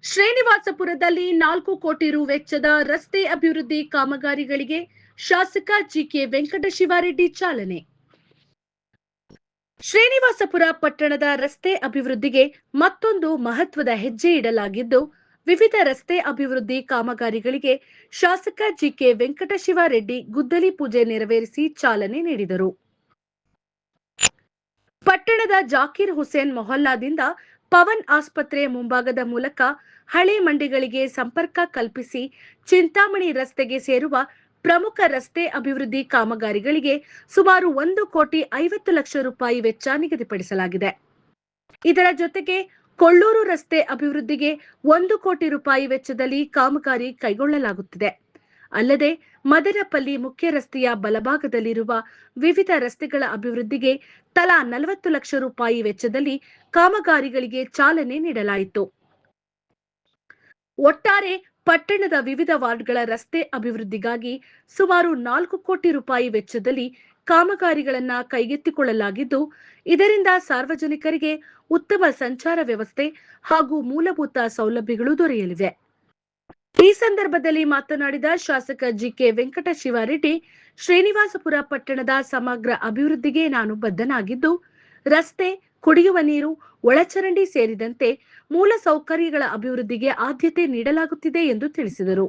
ಶ್ರೀನಿವಾಸಪುರದಲ್ಲಿ 4 ಕೋಟಿ ರು ವೆಚ್ಚದ ರಸ್ತೆ ಅಭಿವೃದ್ಧಿ ಕಾಮಗಾರಿಗಳಿಗೆ ಶಾಸಕ ಜಿಕೆ ವೆಂಕಟಶಿವಾರೆಡ್ಡಿ ಚಾಲನೆ. ಶ್ರೀನಿವಾಸಪುರ ಪಟ್ಟಣದ ರಸ್ತೆ ಅಭಿವೃದ್ಧಿಗೆ ಮತ್ತೊಂದು ಮಹತ್ವದ ಹೆಜ್ಜೆ ಇಡಲಾಗಿದ್ದು, ವಿವಿಧ ರಸ್ತೆ ಅಭಿವೃದ್ಧಿ ಕಾಮಗಾರಿಗಳಿಗೆ ಶಾಸಕ ಜಿಕೆ ವೆಂಕಟಶಿವಾರೆಡ್ಡಿ ಗುದ್ದಲಿ ಪೂಜೆ ನೆರವೇರಿಸಿ ಚಾಲನೆ ನೀಡಿದರು. ಪಟ್ಟಣದ ಜಾಕೀರ್ ಹುಸೇನ್ ಮೊಹಲ್ಲಾದಿಂದ ಪವನ್ ಆಸ್ಪತ್ರೆ ಮುಂಭಾಗದ ಮೂಲಕ ಹಳೆ ಮಂಡಿಗಳಿಗೆ ಸಂಪರ್ಕ ಕಲ್ಪಿಸಿ ಚಿಂತಾಮಣಿ ರಸ್ತೆಗೆ ಸೇರುವ ಪ್ರಮುಖ ರಸ್ತೆ ಅಭಿವೃದ್ಧಿ ಕಾಮಗಾರಿಗಳಿಗೆ ಸುಮಾರು 1,50,00,000 ರೂಪಾಯಿ ವೆಚ್ಚ ನಿಗದಿಪಡಿಸಲಾಗಿದೆ. ಇದರ ಜೊತೆಗೆ ಕೊಳ್ಳೂರು ರಸ್ತೆ ಅಭಿವೃದ್ಧಿಗೆ 1 ಕೋಟಿ ರೂಪಾಯಿ ವೆಚ್ಚದಲ್ಲಿ ಕಾಮಗಾರಿ ಕೈಗೊಳ್ಳಲಾಗುತ್ತಿದೆ. ಅಲ್ಲದೆ ಮದನಪಲ್ಲಿ ಮುಖ್ಯ ರಸ್ತೆಯ ಬಲಭಾಗದಲ್ಲಿರುವ ವಿವಿಧ ರಸ್ತೆಗಳ ಅಭಿವೃದ್ಧಿಗೆ ತಲಾ 40 ಲಕ್ಷ ರೂಪಾಯಿ ವೆಚ್ಚದಲ್ಲಿ ಕಾಮಗಾರಿಗಳಿಗೆ ಚಾಲನೆ ನೀಡಲಾಯಿತು. ಒಟ್ಟಾರೆ ಪಟ್ಟಣದ ವಿವಿಧ ವಾರ್ಡ್ಗಳ ರಸ್ತೆ ಅಭಿವೃದ್ಧಿಗಾಗಿ ಸುಮಾರು 4 ಕೋಟಿ ರೂಪಾಯಿ ವೆಚ್ಚದಲ್ಲಿ ಕಾಮಗಾರಿಗಳನ್ನು ಕೈಗೆತ್ತಿಕೊಳ್ಳಲಾಗಿದ್ದು, ಇದರಿಂದ ಸಾರ್ವಜನಿಕರಿಗೆ ಉತ್ತಮ ಸಂಚಾರ ವ್ಯವಸ್ಥೆ ಹಾಗೂ ಮೂಲಭೂತ ಸೌಲಭ್ಯಗಳು ದೊರೆಯಲಿವೆ. ಈ ಸಂದರ್ಭದಲ್ಲಿ ಮಾತನಾಡಿದ ಶಾಸಕ ಜಿಕೆ ವೆಂಕಟಶಿವಾರೆಡ್ಡಿ, ಶ್ರೀನಿವಾಸಪುರ ಪಟ್ಟಣದ ಸಮಗ್ರ ಅಭಿವೃದ್ಧಿಗೆ ನಾನು ಬದ್ಧನಾಗಿದ್ದು, ರಸ್ತೆ, ಕುಡಿಯುವ ನೀರು, ಒಳಚರಂಡಿ ಸೇರಿದಂತೆ ಮೂಲ ಸೌಕರ್ಯಗಳ ಅಭಿವೃದ್ಧಿಗೆ ಆದ್ಯತೆ ನೀಡಲಾಗುತ್ತಿದೆ ಎಂದು ತಿಳಿಸಿದರು.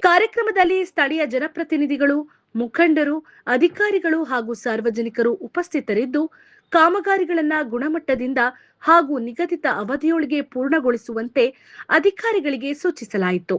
ಕಾರ್ಯಕ್ರಮದಲ್ಲಿ ಸ್ಥಳೀಯ ಜನಪ್ರತಿನಿಧಿಗಳು, ಮುಖಂಡರು, ಅಧಿಕಾರಿಗಳು ಹಾಗೂ ಸಾರ್ವಜನಿಕರು ಉಪಸ್ಥಿತರಿದ್ದು, ಕಾಮಗಾರಿಗಳನ್ನು ಗುಣಮಟ್ಟದಿಂದ ಹಾಗೂ ನಿಗದಿತ ಅವಧಿಯೊಳಗೆ ಪೂರ್ಣಗೊಳಿಸುವಂತೆ ಅಧಿಕಾರಿಗಳಿಗೆ ಸೂಚಿಸಲಾಯಿತು.